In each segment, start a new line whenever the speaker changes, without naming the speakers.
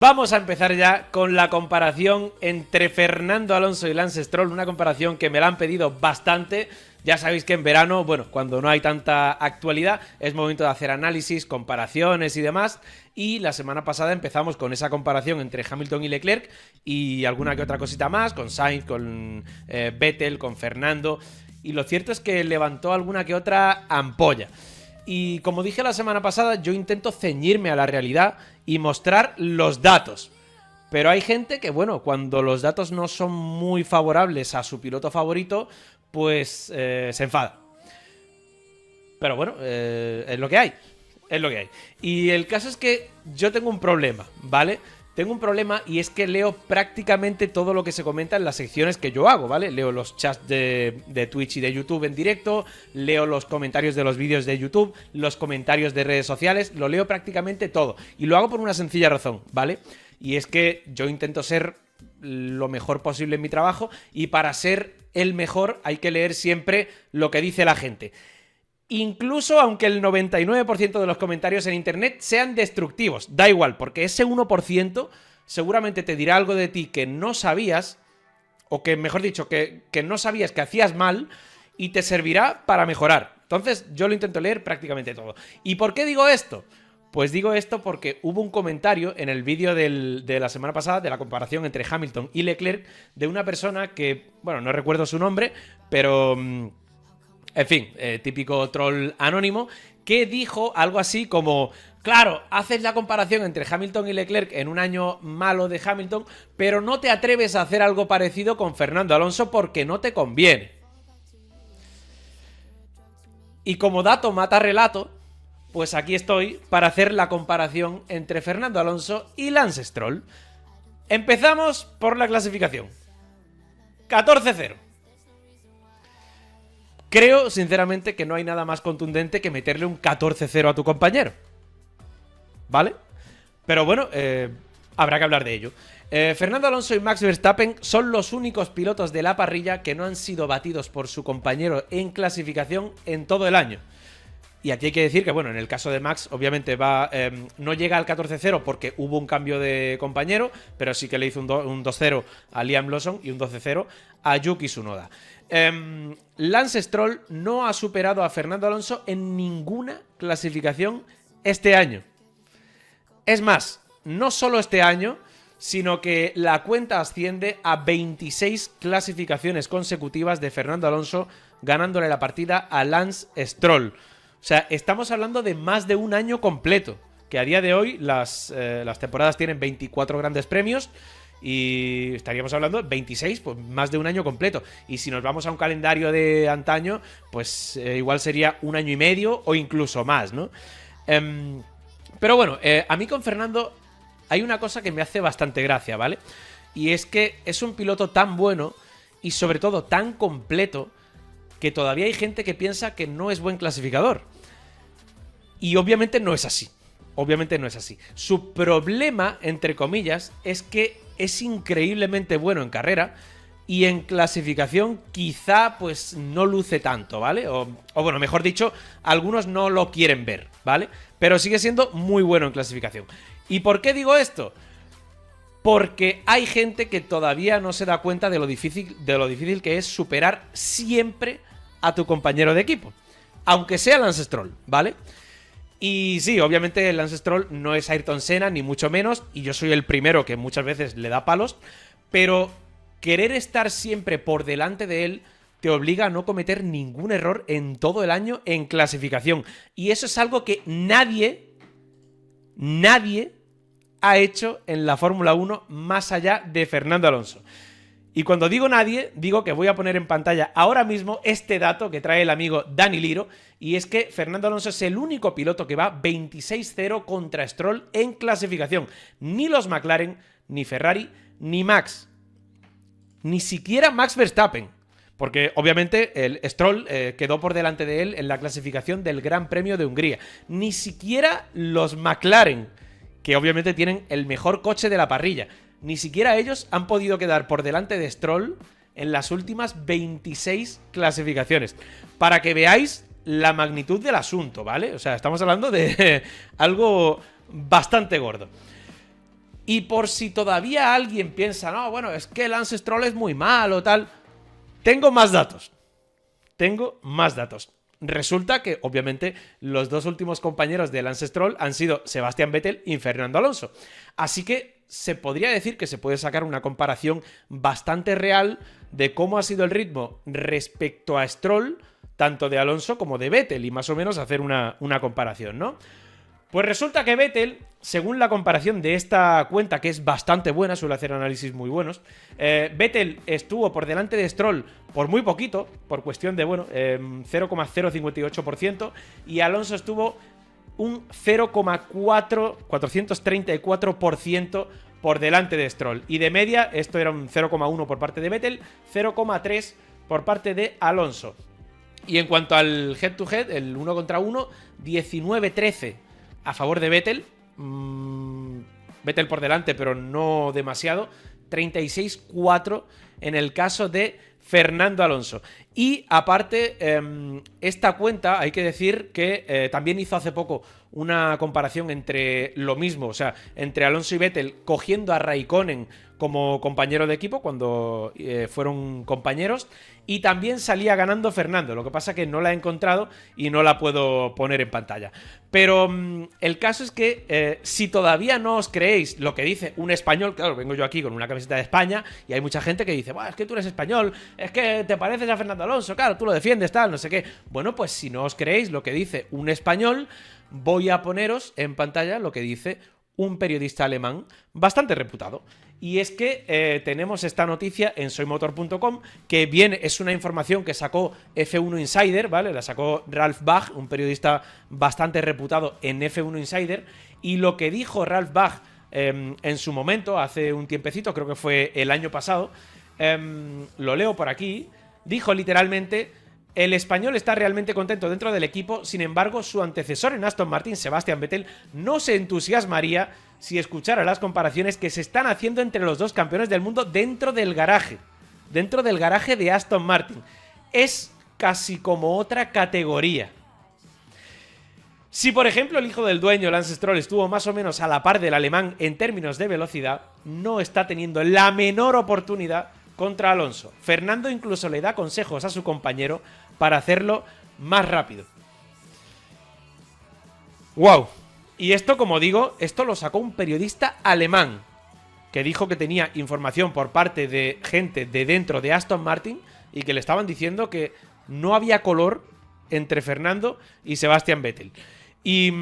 Vamos a empezar ya con la comparación entre Fernando Alonso y Lance Stroll, una comparación que me la han pedido bastante. Ya sabéis que en verano, bueno, cuando no hay tanta actualidad, es momento de hacer análisis, comparaciones y demás. Y la semana pasada empezamos con esa comparación entre Hamilton y Leclerc y alguna que otra cosita más, con Sainz, con Vettel, con Fernando. Y lo cierto es que levantó alguna que otra ampolla. Y como dije la semana pasada, yo intento ceñirme a la realidad y mostrar los datos. Pero hay gente que, bueno, cuando los datos no son muy favorables a su piloto favorito, pues se enfada. Pero bueno, es lo que hay. Es lo que hay. Y el caso es que yo tengo un problema, ¿vale? Tengo un problema y es que leo prácticamente todo lo que se comenta en las secciones que yo hago, ¿vale? Leo los chats de Twitch y de YouTube en directo, leo los comentarios de los vídeos de YouTube, los comentarios de redes sociales, lo leo prácticamente todo. Y lo hago por una sencilla razón, ¿vale? Y es que yo intento ser lo mejor posible en mi trabajo y para ser el mejor hay que leer siempre lo que dice la gente. Incluso aunque el 99% de los comentarios en internet sean destructivos, da igual, porque ese 1% seguramente te dirá algo de ti que no sabías, o que, mejor dicho, que no sabías que hacías mal, y te servirá para mejorar. Entonces yo lo intento leer prácticamente todo. ¿Y por qué digo esto? Pues digo esto porque hubo un comentario en el vídeo de la semana pasada, de la comparación entre Hamilton y Leclerc, de una persona que, bueno, no recuerdo su nombre, pero... en fin, típico troll anónimo, que dijo algo así como: claro, haces la comparación entre Hamilton y Leclerc en un año malo de Hamilton, pero no te atreves a hacer algo parecido con Fernando Alonso porque no te conviene. Y como dato mata relato, pues aquí estoy para hacer la comparación entre Fernando Alonso y Lance Stroll. Empezamos por la clasificación. 14-0. Creo, sinceramente, que no hay nada más contundente que meterle un 14-0 a tu compañero. ¿Vale? Pero bueno, habrá que hablar de ello. Fernando Alonso y Max Verstappen son los únicos pilotos de la parrilla que no han sido batidos por su compañero en clasificación en todo el año. Y aquí hay que decir que, bueno, en el caso de Max, obviamente no llega al 14-0 porque hubo un cambio de compañero, pero sí que le hizo un 2-0 a Liam Lawson y un 12-0 a Yuki Tsunoda. Lance Stroll no ha superado a Fernando Alonso en ninguna clasificación este año. Es más, no solo este año, sino que la cuenta asciende a 26 clasificaciones consecutivas de Fernando Alonso ganándole la partida a Lance Stroll. O sea, estamos hablando de más de un año completo, que a día de hoy las temporadas tienen 24 grandes premios y estaríamos hablando de 26, pues más de un año completo. Y si nos vamos a un calendario de antaño, pues igual sería un año y medio o incluso más, ¿no? Pero bueno, a mí con Fernando hay una cosa que me hace bastante gracia, ¿vale? Y es que es un piloto tan bueno y sobre todo tan completo que todavía hay gente que piensa que no es buen clasificador. Y obviamente no es así. Obviamente no es así. Su problema, entre comillas, es que es increíblemente bueno en carrera y en clasificación quizá pues no luce tanto, ¿vale? O bueno, mejor dicho, algunos no lo quieren ver, ¿vale? Pero sigue siendo muy bueno en clasificación. ¿Y por qué digo esto? Porque hay gente que todavía no se da cuenta de lo difícil que es superar siempre a tu compañero de equipo, aunque sea Lance Stroll, ¿vale? Y sí, obviamente Lance Stroll no es Ayrton Senna, ni mucho menos, y yo soy el primero que muchas veces le da palos, pero querer estar siempre por delante de él te obliga a no cometer ningún error en todo el año en clasificación. Y eso es algo que nadie ha hecho en la Fórmula 1 más allá de Fernando Alonso. Y cuando digo nadie, digo que voy a poner en pantalla ahora mismo este dato que trae el amigo Dani Liro, y es que Fernando Alonso es el único piloto que va 26-0 contra Stroll en clasificación. Ni los McLaren, ni Ferrari, ni Max. Ni siquiera Max Verstappen. Porque obviamente el Stroll quedó por delante de él en la clasificación del Gran Premio de Hungría. Ni siquiera los McLaren, que obviamente tienen el mejor coche de la parrilla. Ni siquiera ellos han podido quedar por delante de Stroll en las últimas 26 clasificaciones. Para que veáis la magnitud del asunto, ¿vale? O sea, estamos hablando de algo bastante gordo. Y por si todavía alguien piensa, no, bueno, es que Lance Stroll es muy malo o tal, tengo más datos. Resulta que, obviamente, los dos últimos compañeros de Lance Stroll han sido Sebastian Vettel y Fernando Alonso. Así que se podría decir que se puede sacar una comparación bastante real de cómo ha sido el ritmo respecto a Stroll, tanto de Alonso como de Vettel, y más o menos hacer una comparación, ¿no? Pues resulta que Vettel, según la comparación de esta cuenta, que es bastante buena, suele hacer análisis muy buenos, Vettel estuvo por delante de Stroll por muy poquito, por cuestión de, 0,058%, y Alonso estuvo un 0,434% por delante de Stroll. Y de media, esto era un 0,1 por parte de Vettel, 0,3 por parte de Alonso. Y en cuanto al head-to-head, el 1 contra 1, 19-13 a favor de Vettel. Vettel por delante, pero no demasiado. 36-4 en el caso de Fernando Alonso. Y aparte, esta cuenta, hay que decir que también hizo hace poco una comparación entre lo mismo, o sea, entre Alonso y Vettel, cogiendo a Raikkonen como compañero de equipo cuando fueron compañeros, y también salía ganando Fernando. Lo que pasa que no la he encontrado y no la puedo poner en pantalla. Pero el caso es que si todavía no os creéis lo que dice un español, claro, vengo yo aquí con una camiseta de España y hay mucha gente que dice, es que tú eres español, es que te pareces a Fernando Alonso, claro, tú lo defiendes, tal, no sé qué. Bueno, pues si no os creéis lo que dice un español, voy a poneros en pantalla lo que dice un periodista alemán bastante reputado. Y es que tenemos esta noticia en soymotor.com, que es una información que sacó F1 Insider, ¿vale? La sacó Ralf Bach, un periodista bastante reputado en F1 Insider, y lo que dijo Ralf Bach en su momento, hace un tiempecito, creo que fue el año pasado, lo leo por aquí, dijo literalmente: el español está realmente contento dentro del equipo, sin embargo, su antecesor en Aston Martin, Sebastian Vettel, no se entusiasmaría si escuchara las comparaciones que se están haciendo entre los dos campeones del mundo dentro del garaje de Aston Martin. Es casi como otra categoría. Si, por ejemplo, el hijo del dueño, Lance Stroll, estuvo más o menos a la par del alemán en términos de velocidad, no está teniendo la menor oportunidad contra Alonso. Fernando incluso le da consejos a su compañero para hacerlo más rápido. ¡Wow! Y esto, como digo, esto lo sacó un periodista alemán, que dijo que tenía información por parte de gente de dentro de Aston Martin y que le estaban diciendo que no había color entre Fernando y Sebastian Vettel. Y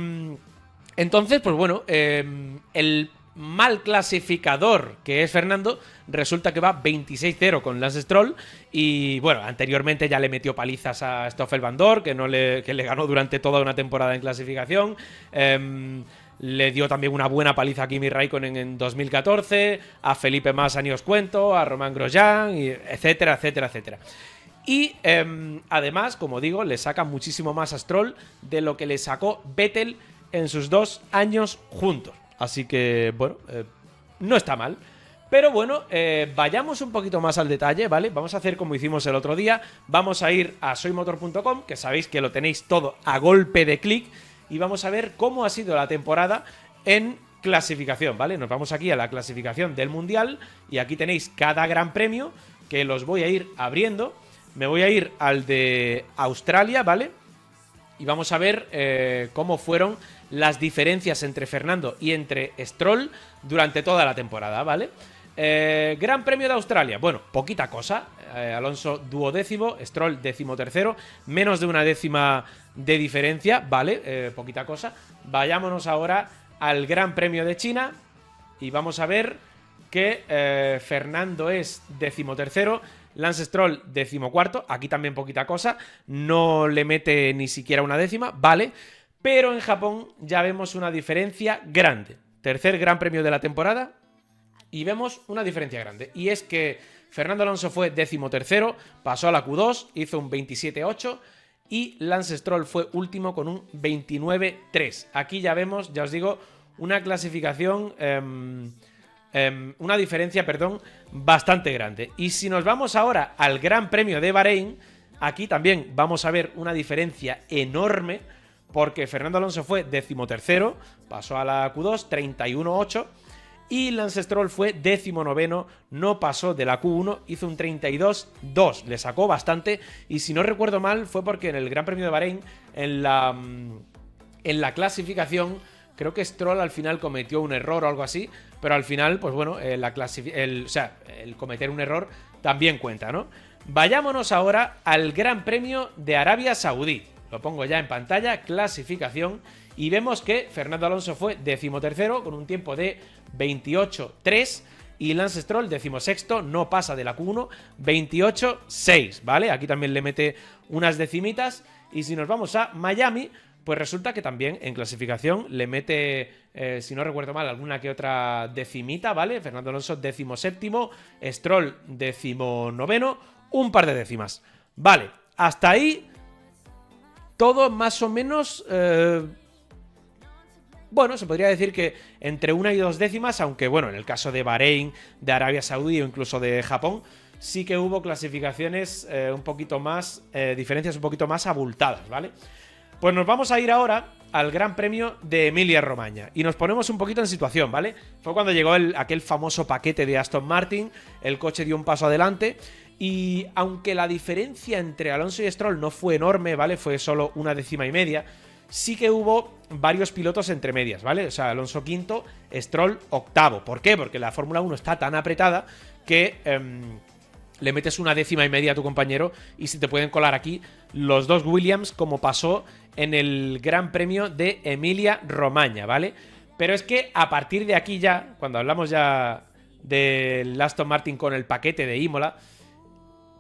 entonces, pues bueno, el mal clasificador que es Fernando resulta que va 26-0 con Lance Stroll, y bueno, anteriormente ya le metió palizas a Stoffel Vandoorne, que le ganó durante toda una temporada en clasificación. Le dio también una buena paliza a Kimi Raikkonen en 2014, a Felipe Massa ni os cuento, a Romain Grosjean, etcétera, etcétera, etcétera. Y además, como digo, le saca muchísimo más a Stroll de lo que le sacó Vettel en sus 2 años juntos. Así que, bueno, no está mal. Pero bueno, vayamos un poquito más al detalle, ¿vale? Vamos a hacer como hicimos el otro día. Vamos a ir a soymotor.com, que sabéis que lo tenéis todo a golpe de clic, y vamos a ver cómo ha sido la temporada en clasificación, ¿vale? Nos vamos aquí a la clasificación del Mundial y aquí tenéis cada gran premio, que los voy a ir abriendo. Me voy a ir al de Australia, ¿vale? Y vamos a ver cómo fueron las diferencias entre Fernando y entre Stroll durante toda la temporada, ¿vale? Gran Premio de Australia, bueno, poquita cosa. Alonso 12º, Stroll 13º, menos de una décima de diferencia, ¿vale? Poquita cosa. Vayámonos ahora al Gran Premio de China y vamos a ver que Fernando es 13º, Lance Stroll 14º, aquí también poquita cosa, no le mete ni siquiera una décima, ¿vale? Pero en Japón ya vemos una diferencia grande. Tercer Gran Premio de la temporada y vemos una diferencia grande. Y es que Fernando Alonso fue 13º, pasó a la Q2, hizo un 27-8 y Lance Stroll fue último con un 29-3. Aquí ya vemos, ya os digo, una clasificación, una diferencia, perdón, bastante grande. Y si nos vamos ahora al Gran Premio de Bahrein, aquí también vamos a ver una diferencia enorme, porque Fernando Alonso fue 13º, pasó a la Q2, 31-8, Y Lance Stroll fue 19º, no pasó de la Q1, hizo un 32-2, le sacó bastante. Y si no recuerdo mal, fue porque en el Gran Premio de Bahrein, en la clasificación, creo que Stroll al final cometió un error o algo así, pero al final, pues bueno, el cometer un error también cuenta, ¿no? Vayámonos ahora al Gran Premio de Arabia Saudí. Lo pongo ya en pantalla, clasificación, y vemos que Fernando Alonso fue 13º con un tiempo de 28-3 y Lance Stroll 16º, no pasa de la Q1, 28-6, ¿vale? Aquí también le mete unas decimitas. Y si nos vamos a Miami, pues resulta que también en clasificación le mete, si no recuerdo mal, alguna que otra decimita, ¿vale? Fernando Alonso 17º, Stroll 19º, un par de décimas. Vale, hasta ahí todo más o menos... bueno, se podría decir que entre 1 y 2 décimas, aunque bueno, en el caso de Bahrein, de Arabia Saudí o incluso de Japón, sí que hubo clasificaciones un poquito más, diferencias un poquito más abultadas, ¿vale? Pues nos vamos a ir ahora al Gran Premio de Emilia-Romagna y nos ponemos un poquito en situación, ¿vale? Fue cuando llegó aquel famoso paquete de Aston Martin, el coche dio un paso adelante y aunque la diferencia entre Alonso y Stroll no fue enorme, ¿vale? Fue solo 1,5 décimas, sí que hubo varios pilotos entre medias, ¿vale? O sea, Alonso quinto, Stroll octavo. ¿Por qué? Porque la Fórmula 1 está tan apretada que le metes 1,5 décimas a tu compañero y se te pueden colar aquí los dos Williams, como pasó en el Gran Premio de Emilia-Romagna, ¿vale? Pero es que a partir de aquí ya, cuando hablamos ya del Aston Martin con el paquete de Imola,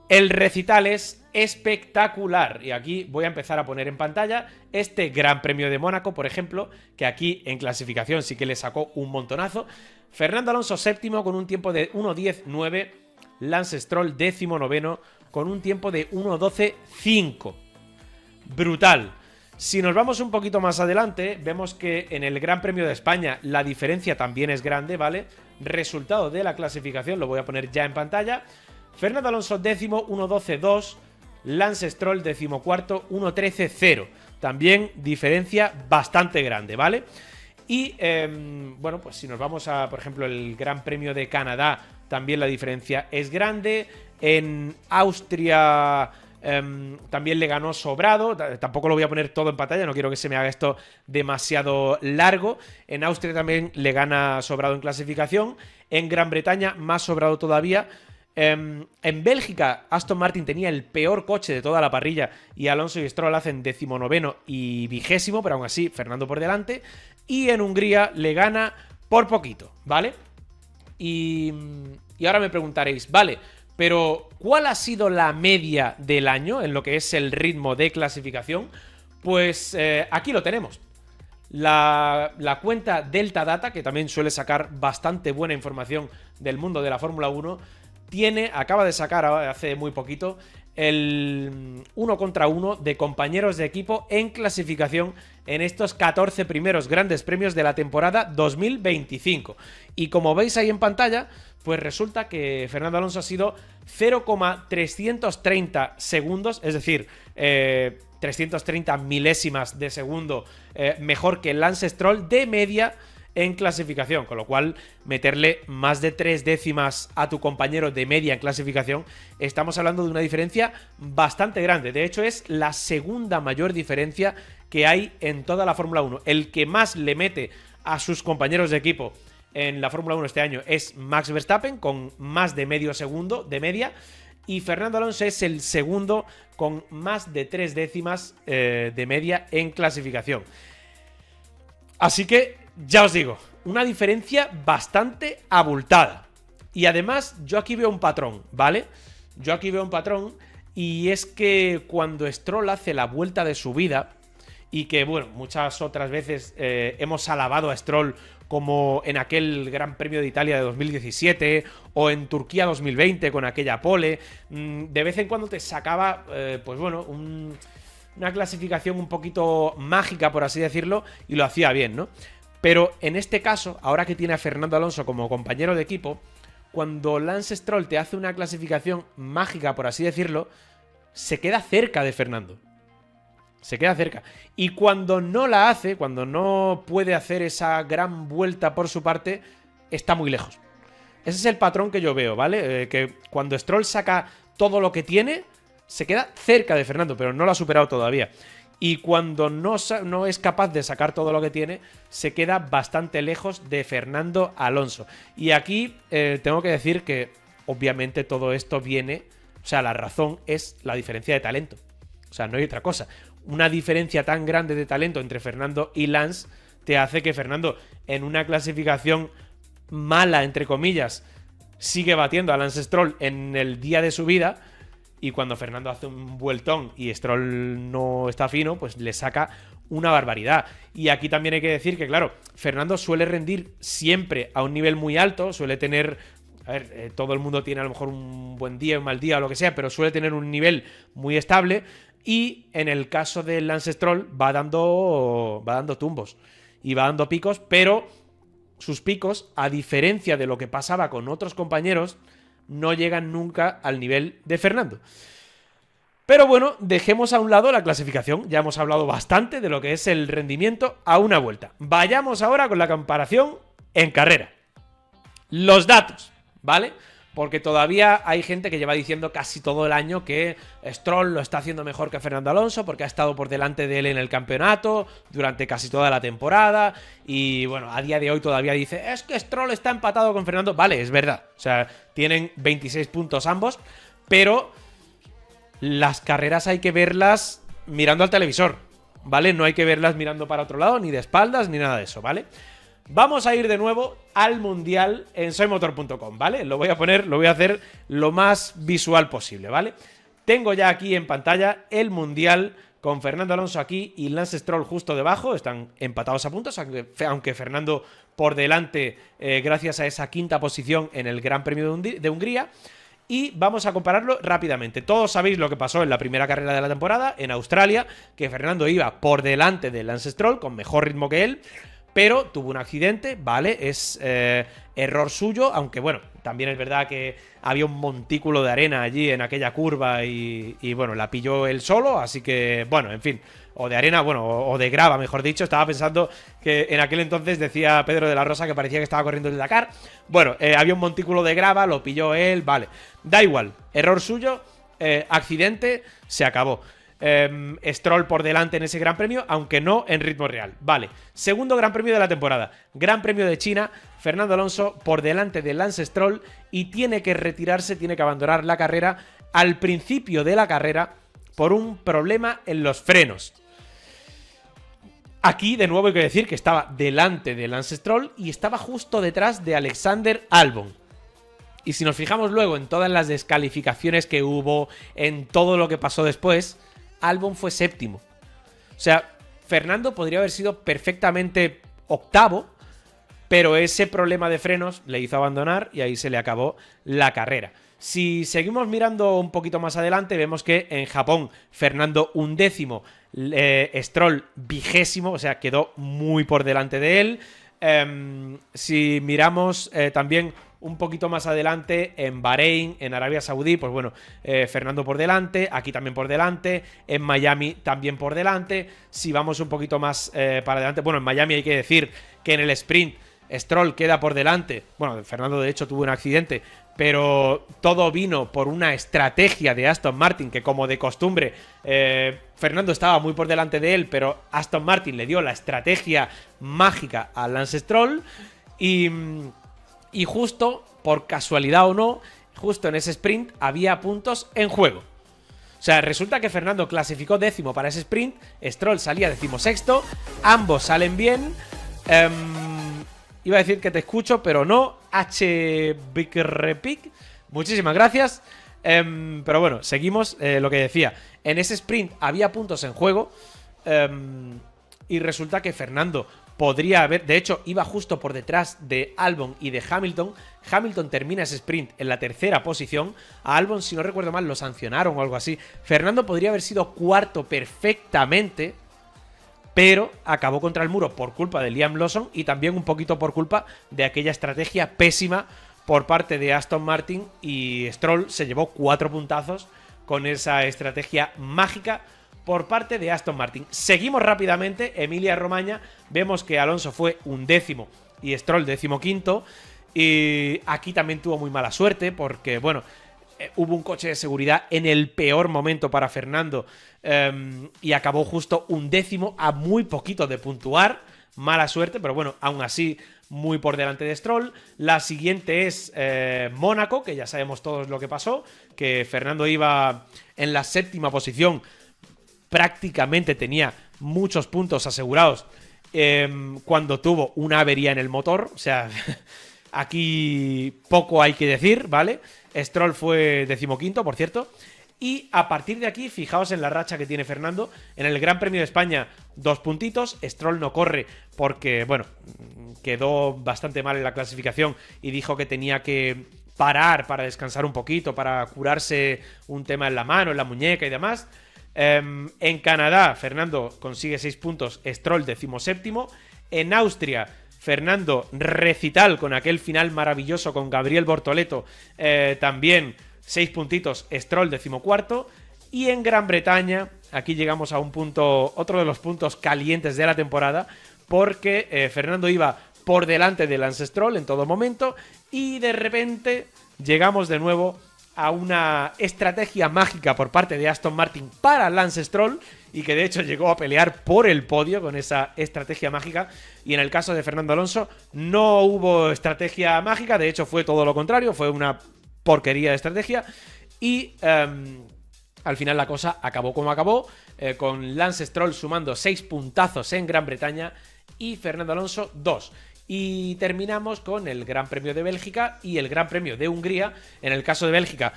el recital es espectacular. Y aquí voy a empezar a poner en pantalla este Gran Premio de Mónaco, por ejemplo, que aquí en clasificación sí que le sacó un montonazo. Fernando Alonso séptimo con un tiempo de 1.10.9, Lance Stroll 19º con un tiempo de 1.12.5. Brutal. Si nos vamos un poquito más adelante, vemos que en el Gran Premio de España la diferencia también es grande, ¿vale? Resultado de la clasificación, lo voy a poner ya en pantalla. Fernando Alonso décimo, 1.12.2. Lance Stroll decimocuarto, 1.13.0. También diferencia bastante grande, ¿vale? Y, bueno, pues si nos vamos a, por ejemplo, el Gran Premio de Canadá, también la diferencia es grande. En Austria... también le ganó sobrado, tampoco lo voy a poner todo en pantalla, no quiero que se me haga esto demasiado largo. En Austria también le gana sobrado en clasificación, en Gran Bretaña más sobrado todavía. En Bélgica Aston Martin tenía el peor coche de toda la parrilla y Alonso y Stroll hacen 19º y 20º, pero aún así Fernando por delante. Y en Hungría le gana por poquito, ¿vale? Y ahora me preguntaréis, vale, pero ¿cuál ha sido la media del año en lo que es el ritmo de clasificación? Pues aquí lo tenemos. La cuenta Delta Data, que también suele sacar bastante buena información del mundo de la Fórmula 1, acaba de sacar hace muy poquito el 1 contra 1 de compañeros de equipo en clasificación en estos 14 primeros grandes premios de la temporada 2025. Y como veis ahí en pantalla, pues resulta que Fernando Alonso ha sido 0,330 segundos, es decir, 330 milésimas de segundo mejor que Lance Stroll de media en clasificación, con lo cual meterle más de 3 décimas a tu compañero de media en clasificación, estamos hablando de una diferencia bastante grande. De hecho, es la segunda mayor diferencia que hay en toda la Fórmula 1. El que más le mete a sus compañeros de equipo en la Fórmula 1 este año es Max Verstappen, con más de medio segundo de media, y Fernando Alonso es el segundo con más de 3 décimas de media en clasificación. Así que ya os digo, una diferencia bastante abultada. Y además yo aquí veo un patrón, ¿vale? Yo aquí veo un patrón, y es que cuando Stroll hace la vuelta de su vida, y que, bueno, muchas otras veces hemos alabado a Stroll, como en aquel Gran Premio de Italia de 2017 o en Turquía 2020 con aquella pole, de vez en cuando te sacaba, pues bueno, una clasificación un poquito mágica, por así decirlo, y lo hacía bien, ¿no? Pero en este caso, ahora que tiene a Fernando Alonso como compañero de equipo, cuando Lance Stroll te hace una clasificación mágica, por así decirlo, se queda cerca de Fernando. Se queda cerca. Y cuando no la hace, cuando no puede hacer esa gran vuelta por su parte, está muy lejos. Ese es el patrón que yo veo, ¿vale? Que cuando Stroll saca todo lo que tiene, se queda cerca de Fernando, pero no lo ha superado todavía. Y cuando no es capaz de sacar todo lo que tiene, se queda bastante lejos de Fernando Alonso. Y aquí tengo que decir que obviamente todo esto viene, o sea, la razón es la diferencia de talento. O sea, no hay otra cosa. Una diferencia tan grande de talento entre Fernando y Lance te hace que Fernando, en una clasificación mala, entre comillas, sigue batiendo a Lance Stroll en el día de su vida. Y cuando Fernando hace un vueltón y Stroll no está fino, pues le saca una barbaridad. Y aquí también hay que decir que, claro, Fernando suele rendir siempre a un nivel muy alto, suele tener... A ver, todo el mundo tiene a lo mejor un buen día, un mal día o lo que sea, pero suele tener un nivel muy estable. Y en el caso de Lance Stroll va dando tumbos y va dando picos, pero sus picos, a diferencia de lo que pasaba con otros compañeros, no llegan nunca al nivel de Fernando. Pero bueno, dejemos a un lado la clasificación. Ya hemos hablado bastante de lo que es el rendimiento a una vuelta. Vayamos ahora con la comparación en carrera. Los datos, ¿vale? Porque todavía hay gente que lleva diciendo casi todo el año que Stroll lo está haciendo mejor que Fernando Alonso porque ha estado por delante de él en el campeonato durante casi toda la temporada. Y bueno, a día de hoy todavía dice, es que Stroll está empatado con Fernando. Vale, es verdad. O sea, tienen 26 puntos ambos, pero las carreras hay que verlas mirando al televisor, ¿vale? No hay que verlas mirando para otro lado, ni de espaldas, ni nada de eso, ¿vale? Vamos a ir de nuevo al Mundial en soymotor.com, ¿vale? Lo voy a hacer lo más visual posible, ¿vale? Tengo ya aquí en pantalla el Mundial con Fernando Alonso aquí y Lance Stroll justo debajo. Están empatados a puntos, aunque Fernando por delante gracias a esa quinta posición en el Gran Premio de Hungría. Y vamos a compararlo rápidamente. Todos sabéis lo que pasó en la primera carrera de la temporada, en Australia, que Fernando iba por delante de Lance Stroll, con mejor ritmo que él, pero tuvo un accidente, ¿vale? Es error suyo, aunque bueno, también es verdad que había un montículo de arena allí en aquella curva y bueno, la pilló él solo, así que bueno, en fin, o de arena, bueno, o de grava, mejor dicho. Estaba pensando que en aquel entonces decía Pedro de la Rosa que parecía que estaba corriendo el Dakar. Bueno, había un montículo de grava, lo pilló él, vale. Da igual, error suyo, accidente, se acabó. Stroll por delante en ese Gran Premio, aunque no en ritmo real. Vale, segundo Gran Premio de la temporada, Gran Premio de China. Fernando Alonso por delante de Lance Stroll y tiene que retirarse, tiene que abandonar la carrera al principio de la carrera por un problema en los frenos. Aquí de nuevo hay que decir que estaba delante de Lance Stroll y estaba justo detrás de Alexander Albon. Y si nos fijamos luego en todas las descalificaciones que hubo, en todo lo que pasó después, Albon fue séptimo. O sea, Fernando podría haber sido perfectamente octavo, pero ese problema de frenos le hizo abandonar y ahí se le acabó la carrera. Si seguimos mirando un poquito más adelante, vemos que en Japón Fernando undécimo, Stroll vigésimo, o sea, quedó muy por delante de él. Si miramos también un poquito más adelante, en Bahrein, en Arabia Saudí, pues bueno, Fernando por delante, aquí también por delante, en Miami también por delante. Si vamos un poquito más para adelante, bueno, en Miami hay que decir que en el sprint Stroll queda por delante. Bueno, Fernando de hecho tuvo un accidente, pero todo vino por una estrategia de Aston Martin, que como de costumbre, Fernando estaba muy por delante de él, pero Aston Martin le dio la estrategia mágica a Lance Stroll y justo, por casualidad o no, justo en ese sprint había puntos en juego. O sea, resulta que Fernando clasificó décimo para ese sprint, Stroll salía decimosexto, ambos salen bien. Iba a decir que te escucho, pero no. Big muchísimas gracias. Pero bueno, seguimos lo que decía. En ese sprint había puntos en juego. Y resulta que Fernando podría haber... De hecho, iba justo por detrás de Albon y de Hamilton. Hamilton termina ese sprint en la tercera posición. A Albon, si no recuerdo mal, lo sancionaron o algo así. Fernando podría haber sido cuarto perfectamente, pero acabó contra el muro por culpa de Liam Lawson y también un poquito por culpa de aquella estrategia pésima por parte de Aston Martin, y Stroll se llevó 4 puntazos con esa estrategia mágica por parte de Aston Martin. Seguimos rápidamente, Emilia-Romagna, vemos que Alonso fue undécimo y Stroll decimoquinto, Y aquí también tuvo muy mala suerte porque, bueno, hubo un coche de seguridad en el peor momento para Fernando y acabó justo 1º a muy poquito de puntuar. Mala suerte, pero bueno, aún así muy por delante de Stroll. La siguiente es Mónaco, que ya sabemos todos lo que pasó, que Fernando iba en la 7ª posición, prácticamente tenía muchos puntos asegurados cuando tuvo una avería en el motor. O sea, aquí poco hay que decir, ¿vale? Stroll fue 15º, por cierto. Y a partir de aquí, fijaos en la racha que tiene Fernando. En el Gran Premio de España, 2 puntitos. Stroll no corre porque, bueno, quedó bastante mal en la clasificación y dijo que tenía que parar para descansar un poquito, para curarse un tema en la mano, en la muñeca y demás. En Canadá, Fernando consigue 6 puntos, Stroll 17º. En Austria, Fernando recital con aquel final maravilloso con Gabriel Bortoleto, también 6 puntitos, Stroll 14º. Y en Gran Bretaña, aquí llegamos a un punto, otro de los puntos calientes de la temporada, porque Fernando iba por delante de Lance Stroll en todo momento y de repente llegamos de nuevo a una estrategia mágica por parte de Aston Martin para Lance Stroll y que de hecho llegó a pelear por el podio con esa estrategia mágica. Y en el caso de Fernando Alonso no hubo estrategia mágica, de hecho fue todo lo contrario, fue una porquería de estrategia y al final la cosa acabó como acabó, con Lance Stroll sumando 6 puntazos en Gran Bretaña y Fernando Alonso 2. Y terminamos con el Gran Premio de Bélgica y el Gran Premio de Hungría. En el caso de Bélgica,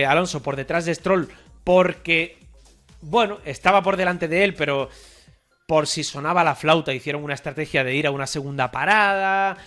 Alonso por detrás de Stroll porque, bueno, estaba por delante de él, pero por si sonaba la flauta hicieron una estrategia de ir a una segunda parada,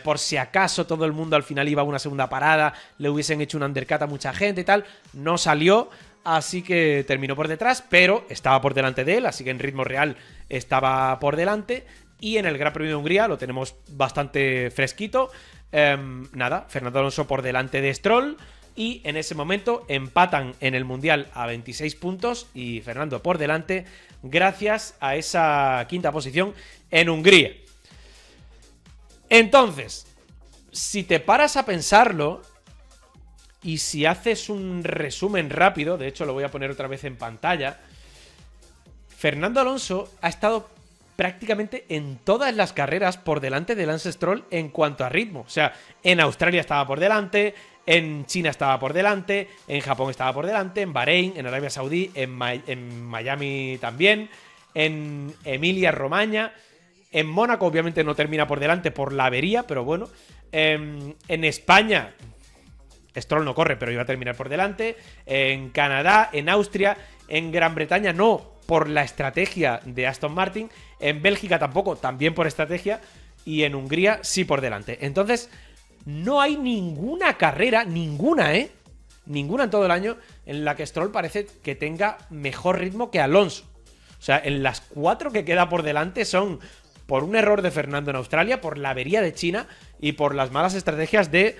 por si acaso todo el mundo al final iba a una segunda parada, le hubiesen hecho un undercut a mucha gente y tal. No salió, así que terminó por detrás, pero estaba por delante de él, así que en ritmo real estaba por delante. Y en el Gran Premio de Hungría lo tenemos bastante fresquito. Nada, Fernando Alonso por delante de Stroll. Y en ese momento empatan en el Mundial a 26 puntos. Y Fernando por delante gracias a esa 5ª posición en Hungría. Entonces, si te paras a pensarlo y si haces un resumen rápido, de hecho lo voy a poner otra vez en pantalla, Fernando Alonso ha estado prácticamente en todas las carreras por delante de Lance Stroll en cuanto a ritmo. O sea, en Australia estaba por delante, en China estaba por delante, en Japón estaba por delante, en Bahrein, en Arabia Saudí, en Miami también, en Emilia-Romagna, en Mónaco obviamente no termina por delante por la avería, pero bueno, en España Stroll no corre, pero iba a terminar por delante, en Canadá, en Austria, en Gran Bretaña no, por la estrategia de Aston Martin, en Bélgica tampoco, también por estrategia, y en Hungría sí por delante. Entonces, no hay ninguna carrera, ninguna en todo el año, en la que Stroll parece que tenga mejor ritmo que Alonso. O sea, en las 4 que queda por delante son por un error de Fernando en Australia, por la avería de China y por las malas estrategias de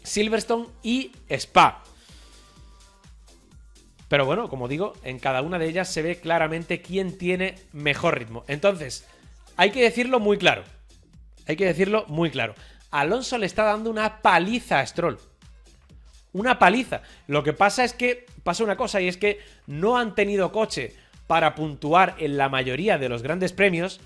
Silverstone y Spa. Pero bueno, como digo, en cada una de ellas se ve claramente quién tiene mejor ritmo. Entonces, hay que decirlo muy claro. Hay que decirlo muy claro. Alonso le está dando una paliza a Stroll. Una paliza. Lo que pasa es que pasa una cosa y es que no han tenido coche para puntuar en la mayoría de los grandes premios.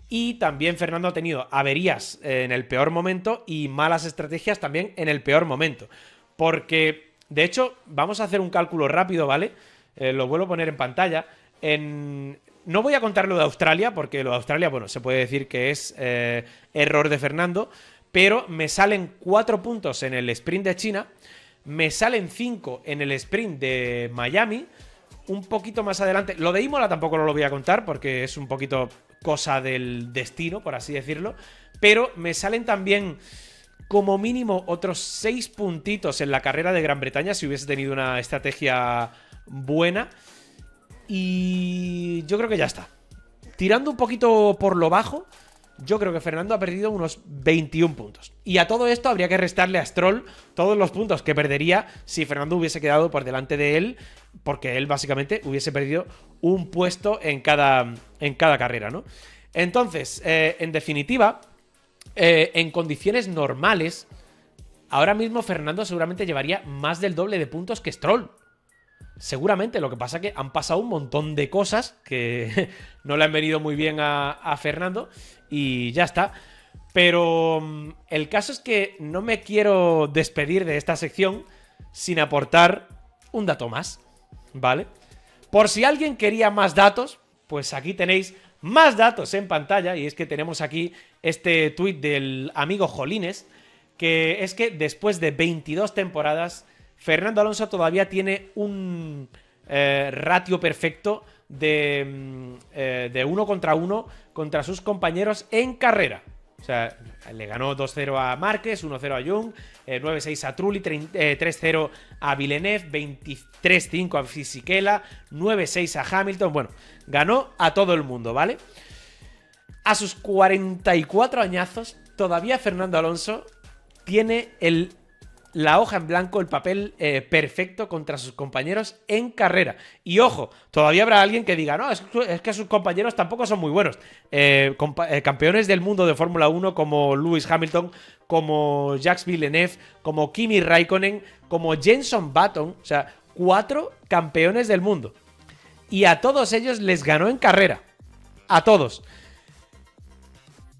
Y también Fernando ha tenido averías en el peor momento y malas estrategias también en el peor momento. Porque, de hecho, vamos a hacer un cálculo rápido, ¿vale? Lo vuelvo a poner en pantalla. No voy a contar lo de Australia, porque lo de Australia, bueno, se puede decir que es error de Fernando, pero me salen 4 puntos en el sprint de China, me salen 5 en el sprint de Miami, un poquito más adelante. Lo de Imola tampoco lo voy a contar, porque es un poquito cosa del destino, por así decirlo, pero me salen también como mínimo otros 6 puntitos en la carrera de Gran Bretaña si hubiese tenido una estrategia buena. Y yo creo que ya está. Tirando un poquito por lo bajo, yo creo que Fernando ha perdido unos 21 puntos. Y a todo esto habría que restarle a Stroll todos los puntos que perdería si Fernando hubiese quedado por delante de él, porque él básicamente hubiese perdido un puesto en cada carrera, ¿no? Entonces, en definitiva, En condiciones normales, ahora mismo Fernando seguramente llevaría más del doble de puntos que Stroll. Seguramente, lo que pasa es que han pasado un montón de cosas que no le han venido muy bien a Fernando y ya está. Pero el caso es que no me quiero despedir de esta sección sin aportar un dato más, ¿vale? Por si alguien quería más datos, pues aquí tenéis más datos en pantalla, y es que tenemos aquí este tuit del amigo Jolines, que es que después de 22 temporadas, Fernando Alonso todavía tiene un ratio perfecto de 1 contra 1 contra sus compañeros en carrera. O sea, le ganó 2-0 a Márquez, 1-0 a Young, 9-6 a Trulli, 3-0 a Villeneuve, 23-5 a Fisichella, 9-6 a Hamilton. Bueno, ganó a todo el mundo, ¿vale? A sus 44 añazos, todavía Fernando Alonso tiene la hoja en blanco, el papel perfecto contra sus compañeros en carrera. Y ojo, todavía habrá alguien que diga, no, es que sus compañeros tampoco son muy buenos. Campeones del mundo de Fórmula 1 como Lewis Hamilton, como Jacques Villeneuve, como Kimi Raikkonen, como Jenson Button, o sea, 4 campeones del mundo. Y a todos ellos les ganó en carrera. A todos.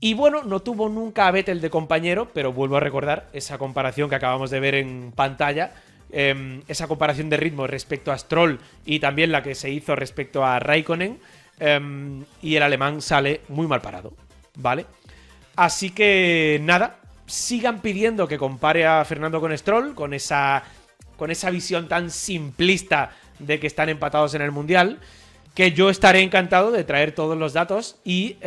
Y bueno, no tuvo nunca a Vettel de compañero, pero vuelvo a recordar esa comparación que acabamos de ver en pantalla, esa comparación de ritmo respecto a Stroll y también la que se hizo respecto a Raikkonen, y el alemán sale muy mal parado, ¿vale? Así que nada, sigan pidiendo que compare a Fernando con Stroll, con esa visión tan simplista de que están empatados en el Mundial, que yo estaré encantado de traer todos los datos y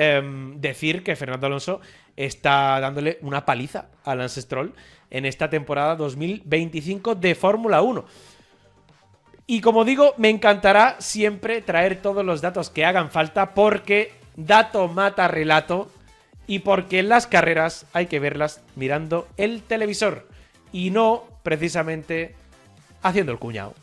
decir que Fernando Alonso está dándole una paliza a Lance Stroll en esta temporada 2025 de Fórmula 1. Y como digo, me encantará siempre traer todos los datos que hagan falta, porque dato mata relato y porque las carreras hay que verlas mirando el televisor y no precisamente haciendo el cuñado.